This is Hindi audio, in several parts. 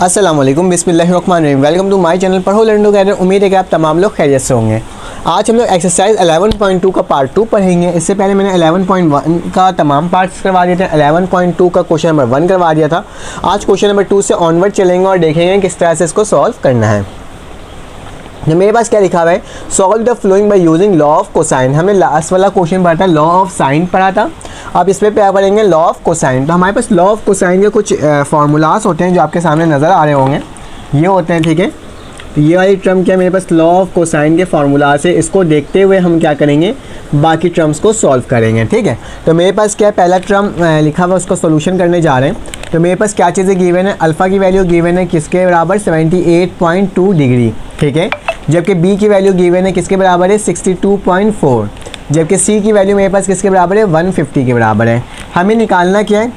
अस्सलाम वालेकुम, बिस्मिल्लाहिर्रहमानिर्रहीम। वेलकम टू माय चैनल पढ़ो लर्न टुगेदर। उम्मीद है कि आप तमाम लोग खैरियत से होंगे। आज हम लोग एक्सरसाइज 11.2 का पार्ट 2 पढ़ेंगे। इससे पहले मैंने 11.1 का तमाम पार्ट्स करवा दिए थे। 11.2 का क्वेश्चन नंबर 1 करवा दिया था। आज क्वेश्चन नंबर 2 से ऑनवर्ड चलेंगे और देखेंगे किस तरह से इसको सॉल्व करना है। तो मेरे पास क्या लिखा हुआ है, solve the flowing by using law of cosine. हमने लास्ट वाला क्वेश्चन पढ़ा था, लॉ ऑफ साइन पढ़ा था। अब इस पर क्या पढ़ेंगे, लॉ ऑफ कोसाइन। तो हमारे पास लॉ ऑफ कोसाइन के कुछ फार्मूलाज होते हैं जो आपके सामने नज़र आ रहे होंगे, ये होते हैं, ठीक है। तो ये वाली टर्म क्या, मेरे पास लॉ ऑफ कोसाइन के फार्मूला से इसको देखते हुए हम क्या करेंगे, बाकी टर्म्स को सॉल्व करेंगे, ठीक है। तो मेरे पास क्या पहला टर्म लिखा हुआ, उसको सोल्यूशन करने जा रहे हैं। तो मेरे पास क्या चीज़ें गिवन है, अल्फ़ा की वैल्यू गिवन है किसके बराबर, 78.2 डिग्री, ठीक है। जबकि बी की वैल्यू गिवन है किसके बराबर है, 62.4। जबकि सी की वैल्यू मेरे पास किसके बराबर है, 150 के बराबर है। हमें निकालना क्या है,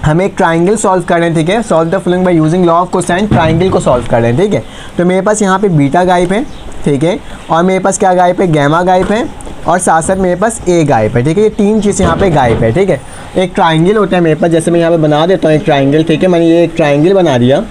हमें एक ट्राइंगल सॉल्व कर रहे हैं, ठीक है। Solve the following by using law of cosine, triangle को सॉल्व कर रहे हैं, ठीक है। तो मेरे पास यहाँ पे बीटा गायब है, ठीक है, और मेरे पास क्या गायब है, गैमा गायब है, और साथ साथ मेरे पास ए गायब है, ठीक है। ये तीन चीज़ यहाँ पे गायब है, ठीक है। एक ट्राइंगल होता है मेरे पास, जैसे मैं यहाँ पे बना देता हूँ एक ट्राइंगल, ठीक है। मैंने ये एक ट्राइंगल बना दिया,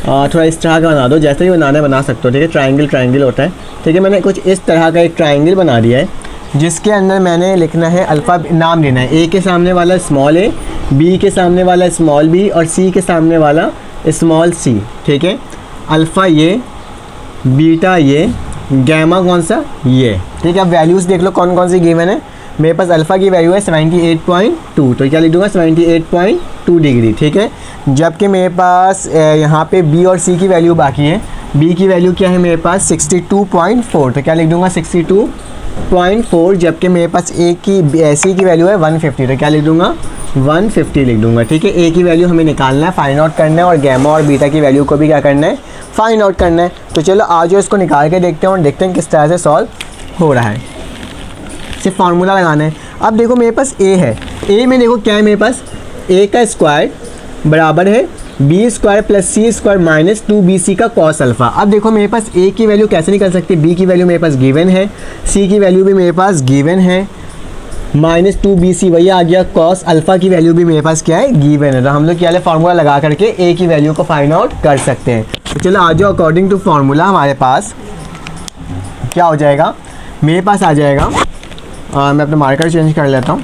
थोड़ा इस तरह का बना दो, जैसे ही बनाना है बना सकते हो, ठीक है। ट्राइंगल होता है, ठीक है। मैंने कुछ इस तरह का एक ट्राइंगल बना दिया है, जिसके अंदर मैंने लिखना है अल्फ़ा, नाम लेना है। ए के सामने वाला स्मॉल ए, बी के सामने वाला स्मॉल बी, और सी के सामने वाला स्मॉल सी, ठीक है। अल्फ़ा ये, बीटा ये, गैमा कौन सा, ये, ठीक है। अब वैल्यूज़ देख लो कौन कौन सी गिवन है। मेरे पास अल्फ़ा की वैल्यू है 78.2, तो क्या लिख दूँगा, 78.2 डिग्री, ठीक है। जबकि मेरे पास यहाँ पे बी और सी की वैल्यू बाकी है। बी की वैल्यू क्या है मेरे पास, 62.4, तो क्या लिख दूँगा, 62.4। जबकि मेरे पास ए की सी की वैल्यू है 150, तो क्या लिख दूँगा, 150 लिख दूँगा, ठीक है। ए की वैल्यू हमें निकालना है, फाइंड आउट करना है, और गैमा और बीटा की वैल्यू को भी क्या करना है, फाइंड आउट करना है। तो चलो आज जो इसको निकाल के देखते हैं और देखते हैं किस तरह से सॉल्व हो रहा है। सिर्फ फार्मूला लगाना है। अब देखो मेरे पास ए है, ए में देखो क्या है मेरे पास, ए का स्क्वायर बराबर है बी स्क्वायर प्लस सी स्क्वायर माइनस 2bc का कॉस अल्फ़ा। अब देखो मेरे पास ए की वैल्यू कैसे निकल सकती है, बी की वैल्यू मेरे पास गिवन है, सी की वैल्यू भी मेरे पास गिवन है, माइनस 2bc वही आ गया, कॉस अल्फ़ा की वैल्यू भी मेरे पास क्या है, गिवन है। तो हम लोग क्या है, फार्मूला लगा करके ए की वैल्यू को फाइंड आउट कर सकते हैं। तो चलो आ जाओ, अकॉर्डिंग टू फार्मूला हमारे पास क्या हो जाएगा, मेरे पास आ जाएगा, मैं अपना मार्कर चेंज कर लेता हूँ।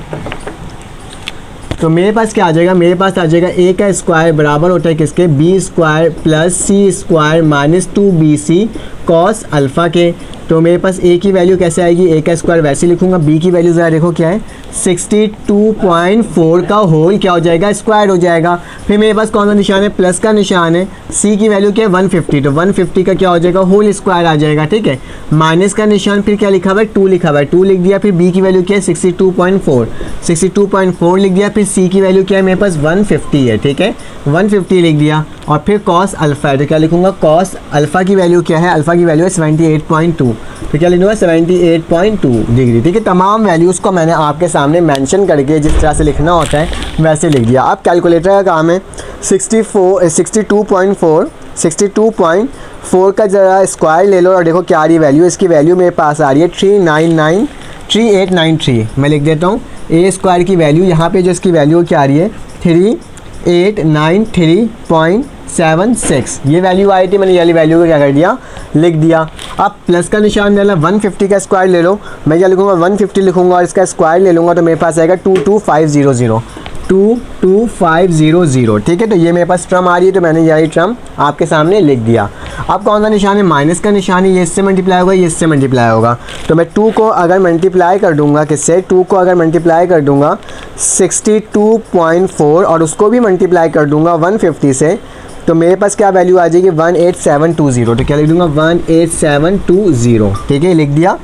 तो मेरे पास क्या आ जाएगा, मेरे पास आ जाएगा ए का स्क्वायर बराबर होता है किसके, बी स्क्वायर प्लस सी square minus 2bc cos alpha के। तो मेरे पास ए की वैल्यू कैसे आएगी, ए का स्क्वायर वैसे लिखूंगा, बी की वैल्यू ज़रा देखो क्या है, 62.4 का होल क्या हो जाएगा, स्क्वायर हो जाएगा। फिर मेरे पास कौन सा निशान है, प्लस का निशान है। सी की वैल्यू क्या है, 150, तो 150 का क्या हो जाएगा, होल स्क्वायर आ जाएगा, ठीक है। माइनस का निशान, फिर क्या लिखा हुआ है, 2 लिखा हुआ है, 2 लिख दिया। फिर बी की वैल्यू क्या है, 62.4 लिख दिया। फिर सी की वैल्यू क्या है मेरे पास, 150 है, ठीक है, 150 लिख दिया। और फिर कॉस अल्फ़ा है, तो क्या लिखूंगा, कॉस अल्फ़ा की वैल्यू क्या है, अल्फ़ा की वैल्यू है 78.2, तो क्या लिखूंगा, 78.2 डिग्री, ठीक है। तमाम वैल्यूज़ को मैंने आपके सामने मेंशन करके जिस तरह से लिखना होता है वैसे लिख दिया। अब कैलकुलेटर का काम है, 62.4 का ज़रा स्क्वायर ले लो और देखो क्या आ रही है वैल्यू। इसकी वैल्यू मेरे पास आ रही है 3893। मैं लिख देता हूँ, ए स्क्वायर की वैल्यू यहाँ पे जो इसकी वैल्यू क्या आ रही है, 3893.76, ये वैल्यू आई थी। मैंने ये वाली वैल्यू को क्या कर दिया, लिख दिया। अब प्लस का निशान डाला, 150 का स्क्वायर ले लो, मैं क्या लिखूंगा, 150 लिखूंगा और इसका स्क्वायर ले लूँगा, तो मेरे पास आएगा 22500, ठीक है। तो ये मेरे पास टर्म आ रही है, तो मैंने यही टर्म आपके सामने लिख दिया। अब कौन सा निशान है, माइनस का निशान है, ये इससे मल्टीप्लाई होगा, ये इससे मल्टीप्लाई होगा। तो मैं 2 को अगर मल्टीप्लाई कर दूंगा किससे, 2 को अगर मल्टीप्लाई कर दूंगा 62.4 और उसको भी मल्टीप्लाई कर दूंगा 150 से, तो मेरे पास क्या वैल्यू आ जाएगी, 18720, तो क्या लिख दूंगा, 18720, ठीक है, लिख दिया।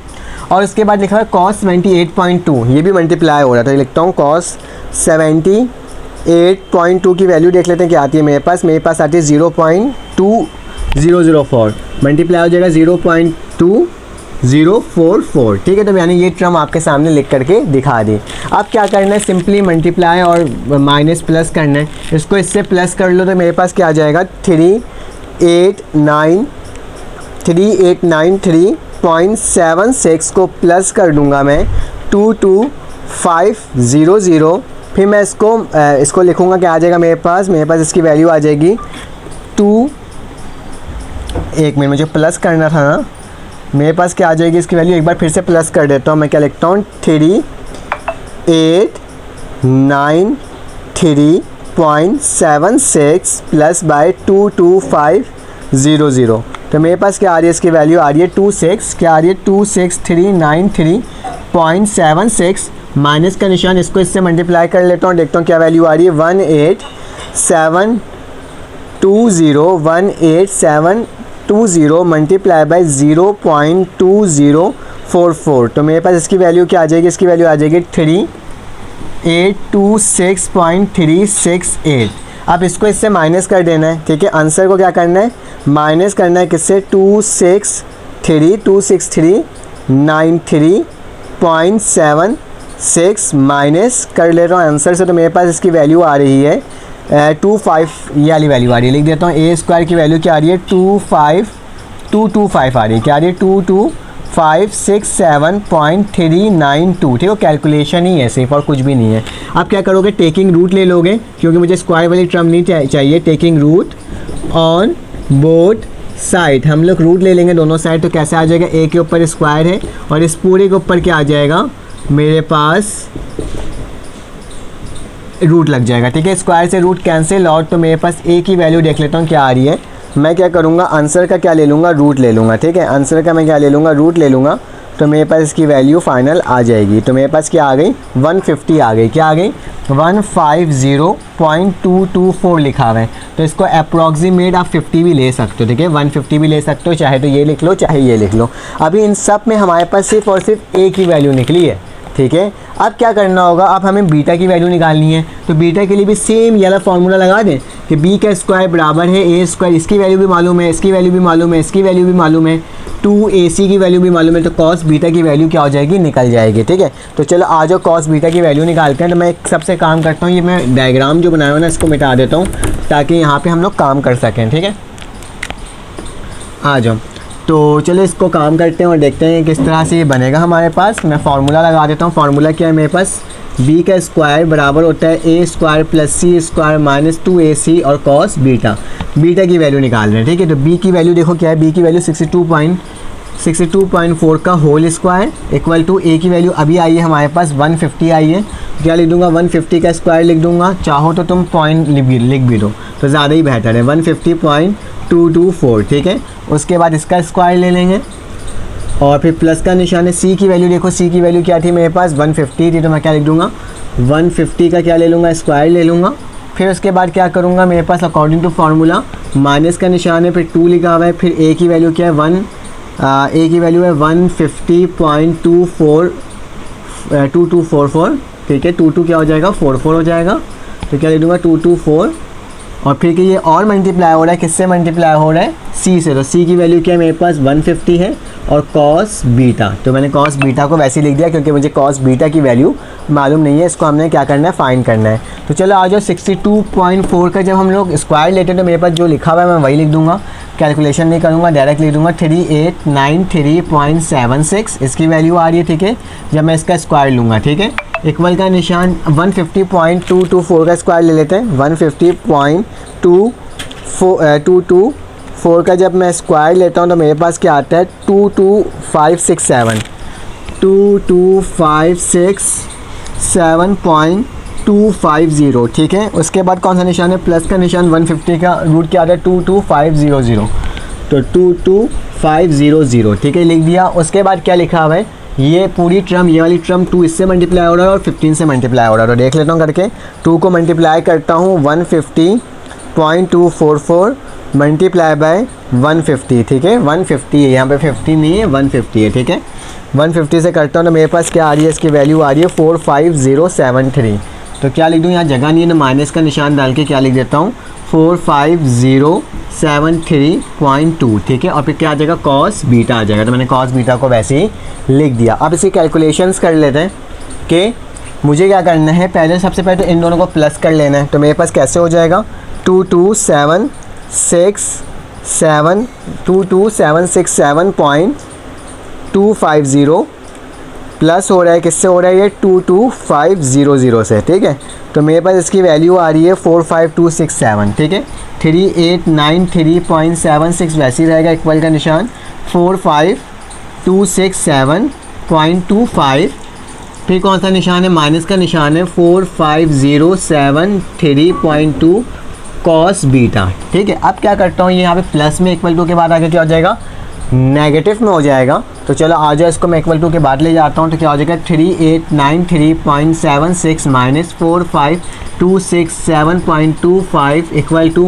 और उसके बाद लिखा है कॉस 78.2, ये भी मल्टीप्लाई हो रहा था, लिखता हूँ कॉस 78.2 की वैल्यू देख लेते हैं क्या आती है मेरे पास आती है 0.2004, मल्टीप्लाई हो जाएगा 0.2044, ठीक है। तो मैंने ये टर्म आपके सामने लिख करके दिखा दी। अब क्या करना है, सिंपली मल्टीप्लाई और माइनस प्लस करना है। इसको इससे प्लस कर लो तो मेरे पास क्या आ जाएगा, 3893.76 को प्लस कर दूंगा मैं 22500। फिर मैं इसको लिखूंगा क्या आ जाएगा मेरे पास इसकी वैल्यू आ जाएगी 2, एक मिनट मुझे प्लस करना था ना, मेरे पास क्या आ जाएगी इसकी वैल्यू, एक बार फिर से प्लस कर देता हूँ मैं, क्या लिखता हूँ 3893.76 प्लस बाय 22500। तो मेरे पास क्या आ रही है इसकी वैल्यू, आ रही है 26, क्या आ रही है 26393.76 माइनस का निशान, इसको इससे मल्टीप्लाई कर लेता हूँ, देखता हूँ क्या वैल्यू आ रही है 18720 मल्टीप्लाई बाय 0.2044। तो मेरे पास इसकी वैल्यू क्या आ जाएगी, इसकी वैल्यू आ जाएगी 3826.368। अब इसको इससे माइनस कर देना है, ठीक है। आंसर को क्या करना है, माइनस करना है किससे, 26393.76 माइनस कर ले रहा हूँ आंसर से। तो मेरे पास इसकी वैल्यू आ रही है 25, ये वाली वैल्यू आ रही है, लिख देता हूँ। ए स्क्वायर की वैल्यू क्या आ रही है 225 आ रही है, क्या आ रही है 22567.392, ठीक है। कैलकुलेशन ही है सिर्फ और कुछ भी नहीं है। अब क्या करोगे, टेकिंग रूट ले लोगे, क्योंकि मुझे स्क्वायर वाली टर्म नहीं चाहिए। Taking root on both side, हम लोग रूट ले लेंगे दोनों साइड। तो कैसे आ जाएगा, ए के ऊपर स्क्वायर है और इस पूरे के ऊपर क्या आ जाएगा, मेरे पास रूट लग जाएगा, ठीक है। स्क्वायर से रूट कैंसिल आउट, तो मेरे पास ए की वैल्यू देख लेता हूँ क्या आ रही है। मैं क्या करूँगा, आंसर का क्या ले लूँगा, रूट ले लूँगा, ठीक है। आंसर का मैं क्या ले लूँगा, रूट ले लूँगा। तो मेरे पास इसकी वैल्यू फाइनल आ जाएगी। तो मेरे पास क्या आ गई, 150 आ गई, क्या आ गई 150.224 लिखा हुआ है। तो इसको अप्रॉक्सीमेट आप 50 भी ले सकते हो, ठीक है। 150 भी ले सकते हो, चाहे तो ये लिख लो चाहे ये लिख लो। अभी इन सब में हमारे पास सिर्फ और सिर्फ ए की वैल्यू निकली है, ठीक है। अब क्या करना होगा, अब हमें बीटा की वैल्यू निकालनी है। तो बीटा के लिए भी सेम ये वाला फार्मूला लगा दें कि बी का स्क्वायर बराबर है ए स्क्वायर, इसकी वैल्यू भी मालूम है, इसकी वैल्यू भी मालूम है, इसकी वैल्यू भी मालूम है, 2ac की वैल्यू भी मालूम है। तो कॉस बीटा की वैल्यू क्या हो जाएगी, निकल जाएगी, ठीक है। तो चलो आ जाओ कॉस बीटा की वैल्यू निकालते हैं। तो मैं एक सबसे काम करता हूँ, ये मैं डायग्राम जो बनाया हुआ ना इसको मिटा देता हूँ ताकि यहाँ पर हम लोग काम कर सकें, ठीक है। आ जाओ, तो चलो इसको काम करते हैं और देखते हैं किस तरह से ये बनेगा हमारे पास। मैं फार्मूला लगा देता हूँ। फार्मूला क्या है मेरे पास, b का स्क्वायर बराबर होता है a square plus C square minus 2ac और कॉस बीटा। बीटा की वैल्यू निकाल रहे हैं, ठीक है। तो b की वैल्यू देखो क्या है, b की वैल्यू 62.4 का whole square equal to a की वैल्यू अभी आई है हमारे पास 150 आई है। क्या लिख दूंगा, 150 का स्क्वायर लिख दूंगा, चाहो तो तुम पॉइंट लिख भी दो तो ज़्यादा ही बेहतर है, 150.224, ठीक है। उसके बाद इसका स्क्वायर ले लेंगे और फिर प्लस का निशान है। सी की वैल्यू देखो, सी की वैल्यू क्या थी मेरे पास 150 थी, तो मैं क्या लिख दूंगा 150 का क्या ले लूँगा, स्क्वायर ले लूँगा। फिर उसके बाद क्या करूँगा, मेरे पास अकॉर्डिंग टू फार्मूला माइनस का निशान है, फिर 2 लिखा हुआ है, फिर ए की वैल्यू क्या है ए की वैल्यू है 150.2244, ठीक है। 22 क्या हो जाएगा 44 हो जाएगा, तो क्या ले दूँगा 224 और फिर कि ये और मल्टीप्लाई हो रहा है, किससे मल्टीप्लाई हो रहा है, सी से। तो सी की वैल्यू क्या है मेरे पास 150 है और कॉस बीटा, तो मैंने कॉस बीटा को वैसे ही लिख दिया क्योंकि मुझे कॉस बीटा की वैल्यू मालूम नहीं है, इसको हमने क्या करना है, फाइंड करना है। तो चलो आ जाओ 62.4 का जब हम लोग स्क्वायर लेते हैं तो मेरे पास जो लिखा हुआ है मैं वही लिख दूंगा, कैलकुलेशन नहीं करूँगा, डायरेक्ट लिख दूंगा 3893.76 इसकी वैल्यू आ रही है, ठीक है। जब मैं इसका स्क्वायर लूँगा, ठीक है, इक्वल का निशान 150.224 का स्क्वायर ले लेते हैं। 150.224 का जब मैं स्क्वायर लेता हूँ तो मेरे पास क्या आता है 22567.250, ठीक है। उसके बाद कौन सा निशान है, प्लस का निशान, 150 का रूट क्या आता है 22500, तो 22500, ठीक है, लिख दिया। उसके बाद क्या लिखा हुआ है, ये पूरी टर्म, ये वाली टर्म 2 इससे मल्टीप्लाई हो रहा है और 15 से मल्टीप्लाई हो रहा है। तो देख लेता हूँ करके, 2 को मल्टीप्लाई करता हूँ 150.244 मल्टीप्लाई बाय 150, ठीक है। 150 है यहाँ पे, 50 नहीं है, 150 है, ठीक है। 150 से करता हूँ तो मेरे पास क्या आ रही है, इसकी वैल्यू आ रही है 45073। तो क्या लिख दूँ, यहाँ जगह नहीं है, माइनस का निशान डाल के क्या लिख देता हूँ 45073.2, ठीक है। और फिर क्या आ जाएगा, कॉस बीटा आ जाएगा। तो मैंने कॉस बीटा को वैसे ही लिख दिया। अब इसकी कैलकुलेशंस कर लेते हैं कि मुझे क्या करना है, पहले सबसे पहले तो इन दोनों को प्लस कर लेना है। तो मेरे पास कैसे हो जाएगा 22767.250 प्लस हो रहा है, किससे हो रहा है ये 22500 से, ठीक है। तो मेरे पास इसकी वैल्यू आ रही है 45267, ठीक है। 3893.76 वैसे ही रहेगा, इक्वल का निशान 45267.25, फिर कौन सा निशान है, माइनस का निशान है 45073.2 कॉस बीटा, ठीक है। अब क्या करता हूँ, ये यहाँ पे प्लस में इक्वल टू के बाद आगे क्या हो जाएगा, नेगेटिव में हो जाएगा। तो चलो आ जाओ, इसको मैं इक्वल टू के बाद ले जाता हूँ। तो क्या हो जाएगा 3893.76 माइनस 45267.25 इक्वल टू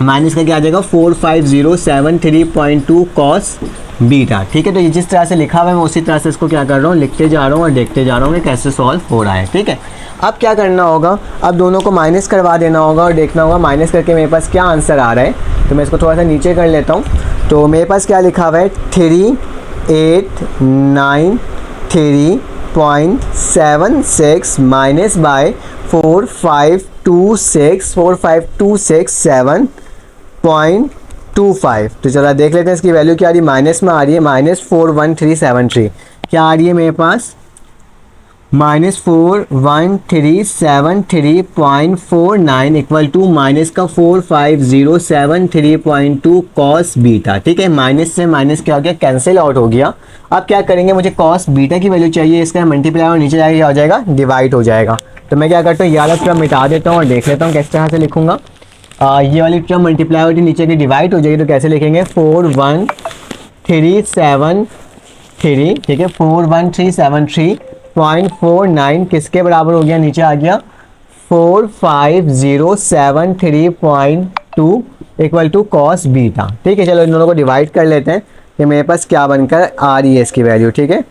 माइनस का क्या आ जाएगा 45073.2 कॉस बीटा, ठीक है। तो ये जिस तरह से लिखा हुआ है मैं उसी तरह से इसको क्या कर रहा हूँ, लिखते जा रहा हूँ और देखते जा रहा हूँ कि कैसे सॉल्व हो रहा है, ठीक है। अब क्या करना होगा, अब दोनों को माइनस करवा देना होगा और देखना होगा माइनस करके मेरे पास क्या आंसर आ रहा है। तो मैं इसको थोड़ा सा नीचे कर लेता हूँ। तो मेरे पास क्या लिखा हुआ है 3893.76 माइनस बाय 45267.25। तो चला देख लेते हैं इसकी वैल्यू क्या आ रही है, माइनस में आ रही है -41373। क्या आ रही है मेरे पास -41373.49 इक्वल टू माइनस का 45073.2 कॉस बीटा, ठीक है। माइनस से माइनस क्या हो गया, कैंसिल आउट हो गया। अब क्या करेंगे, मुझे कॉस बीटा की वैल्यू चाहिए, इसका मल्टीप्लाई और नीचे जाएगा क्या हो जाएगा, डिवाइड हो जाएगा। तो मैं क्या करता हूँ, ये वाला टर्म मिटा देता हूँ और देख लेता हूँ किस तरह से लिखूंगा। ये वाली टर्म मल्टीप्लाई होती नीचे की डिवाइड हो जाएगी। तो कैसे लिखेंगे 41373, ठीक है, 41373.49 किसके बराबर हो गया, नीचे आ गया 45073.2 इक्वल टू कॉस बीटा, ठीक है। चलो इन दोनों को डिवाइड कर लेते हैं कि मेरे पास क्या बनकर आ रही है इसकी वैल्यू, ठीक है।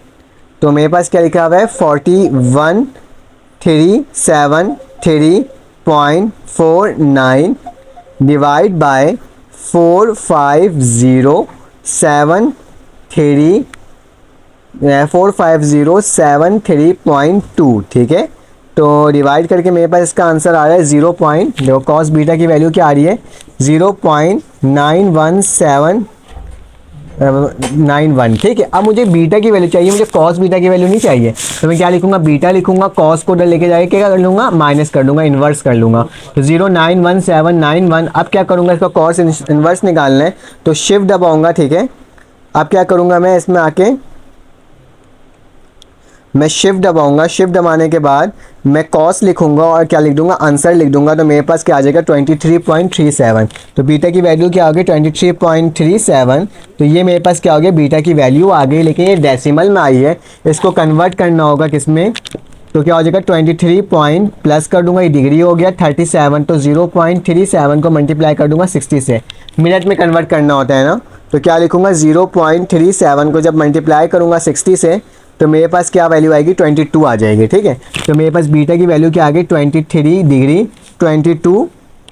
तो मेरे पास क्या लिखा हुआ है 41373.49 डिवाइड बाय 45073.2, ठीक है। तो डिवाइड करके मेरे पास इसका आंसर आ रहा है 0. देखो कॉस बीटा की वैल्यू क्या आ रही है 0.91791, ठीक है। अब मुझे बीटा की वैल्यू चाहिए, मुझे कॉस बीटा की वैल्यू नहीं चाहिए। तो मैं क्या लिखूंगा, बीटा लिखूंगा, कॉस को उधर लेके जाके क्या कर लूँगा, माइनस कर दूंगा, इन्वर्स कर लूँगा। तो 0.91791। अब क्या करूँगा, इसका कॉस इन्वर्स निकालना है तो शिफ्ट दबाऊँगा, ठीक है। अब क्या करूँगा मैं इसमें आके मैं शिफ्ट दबाऊंगा, शिफ्ट दबाने के बाद मैं कॉस लिखूंगा और क्या लिख दूंगा, आंसर लिख दूंगा। तो मेरे पास क्या आ जाएगा 23.37। तो बीटा की वैल्यू क्या आ गई 23.37। तो ये मेरे पास क्या हो गया, बीटा की वैल्यू आ गई, लेकिन ये डेसिमल में आई है, इसको कन्वर्ट करना होगा किसमें। तो क्या हो जाएगा 23 पॉइंट प्लस कर दूंगा, ये डिग्री हो गया 37। तो 0.37 को मल्टीप्लाई कर दूंगा 60 से, मिनट में कन्वर्ट करना होता है ना। तो क्या लिखूंगा 0.37 को जब मल्टीप्लाई करूंगा 60 से तो मेरे पास क्या वैल्यू आएगी 22 आ जाएगी, ठीक है। तो मेरे पास बीटा की वैल्यू क्या आ गई 23 डिग्री 22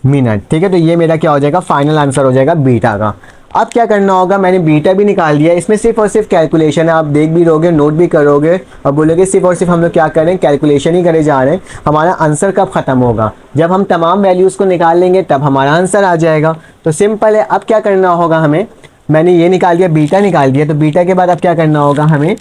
मिनट, ठीक है। तो ये मेरा क्या हो जाएगा, फाइनल आंसर हो जाएगा बीटा का। अब क्या करना होगा, मैंने बीटा भी निकाल दिया, इसमें सिर्फ और सिर्फ कैलकुलेशन है, आप देख भी रहोगे, नोट भी करोगे और बोलोगे सिर्फ और सिर्फ हम लोग क्या करें, कैलकुलेशन ही करे जा रहे हैं। हमारा आंसर कब ख़त्म होगा, जब हम तमाम वैल्यूज़ को निकाल लेंगे तब हमारा आंसर आ जाएगा। तो सिंपल है। अब क्या करना होगा हमें, मैंने ये निकाल दिया, बीटा निकाल दिया। तो बीटा के बाद अब क्या करना होगा, हमें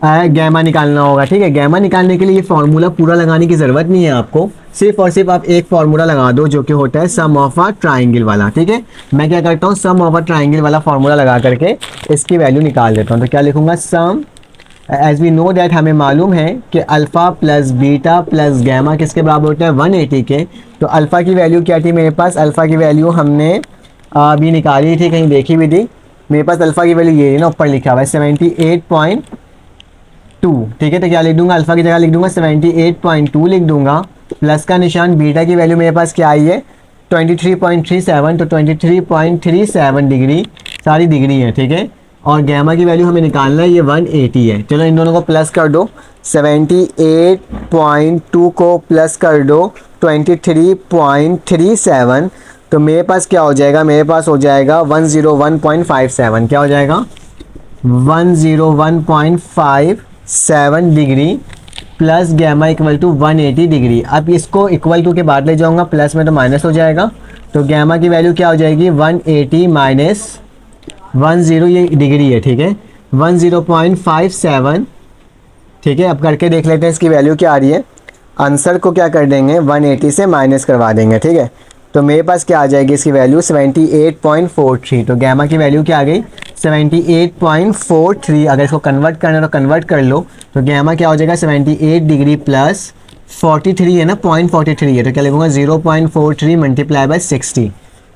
गैमा निकालना होगा, ठीक है। गैमा निकालने के लिए ये फार्मूला पूरा लगाने की ज़रूरत नहीं है आपको, सिर्फ और सिर्फ आप एक फार्मूला लगा दो जो कि होता है सम ऑफ अ ट्राइंगल वाला, ठीक है। मैं क्या करता हूँ, सम ऑफ अ ट्राइंगल वाला फार्मूला लगा करके इसकी वैल्यू निकाल देता हूँ। तो क्या लिखूंगा, sum as we know that, हमें मालूम है कि alpha plus beta plus gamma किसके बराबर होता है 180 के। तो अल्फ़ा की वैल्यू क्या थी मेरे पास, अल्फ़ा की वैल्यू हमने अभी निकाली थी, कहीं देखी भी थी मेरे पास। अल्फ़ा की वैल्यू ये ना ऊपर लिखा हुआ है 78.2, ठीक है। तो क्या लिख दूंगा, अल्फ़ा की जगह लिख दूंगा 78.2 लिख दूंगा, प्लस का निशान। बीटा की वैल्यू मेरे पास क्या आई है 23.37। तो 23.37 डिग्री, सारी डिग्री है, ठीक है। और गैमा की वैल्यू हमें निकालना है, ये 180 है। चलो इन दोनों को प्लस कर दो, 78.2 को प्लस कर दो 23.37। तो मेरे पास क्या हो जाएगा, मेरे पास हो जाएगा 101.57। क्या हो जाएगा 101.57 degree plus gamma equal to 180 degree. अब इसको इक्वल टू के बाद ले जाऊंगा, प्लस में तो माइनस हो जाएगा। तो गैमा की वैल्यू क्या हो जाएगी 180 माइनस 10, ये डिग्री है, ठीक है। 10.57, ठीक है। अब करके देख लेते हैं इसकी वैल्यू क्या आ रही है। आंसर को क्या कर देंगे 180 से माइनस करवा देंगे, ठीक है। तो मेरे पास क्या आ जाएगी इसकी वैल्यू 78.43। तो गैमा की वैल्यू क्या आ गई 78.43। अगर इसको कन्वर्ट करना है तो कन्वर्ट कर लो। तो गैमा क्या हो जाएगा 78 डिग्री प्लस 43 है ना, 0.43 है, तो क्या लिखूंगा 0.43 मल्टीप्लाई बाई 60।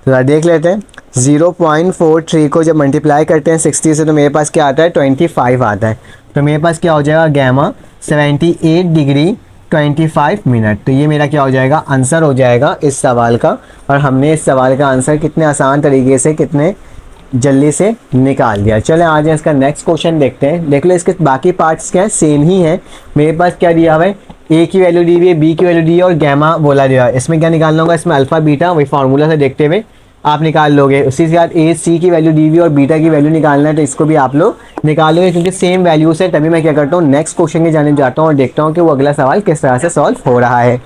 तो यार देख लेते हैं 0.43 को जब मल्टीप्लाई करते हैं 60 से तो मेरे पास क्या आता है 25 आता है। तो मेरे पास क्या हो जाएगा गैमा 78 डिग्री 25 मिनट। तो ये मेरा क्या हो जाएगा आंसर हो जाएगा इस सवाल का। और हमने इस सवाल का आंसर कितने आसान तरीके से कितने जल्दी से निकाल दिया। चलें आज इसका नेक्स्ट क्वेश्चन देखते हैं। देख लो इसके बाकी पार्ट्स क्या है सेम ही है। मेरे पास क्या दिया हुआ है ए की वैल्यू दी हुई है, बी की वैल्यू दी है और गैमा बोला दिया है। इसमें क्या निकालना होगा, इसमें अल्फा बीटा वही फार्मूला से देखते हुए आप निकाल लोगे। उसी के साथ ए सी की वैल्यू दी हुई और बीटा की वैल्यू निकालना है तो इसको भी आप लोग निकालोगे क्योंकि सेम वैल्यूज है। तभी मैं क्या करता हूँ नेक्स्ट क्वेश्चन के जाने जाता हूँ और देखता हूँ कि वो अगला सवाल किस तरह से सॉल्व हो रहा है।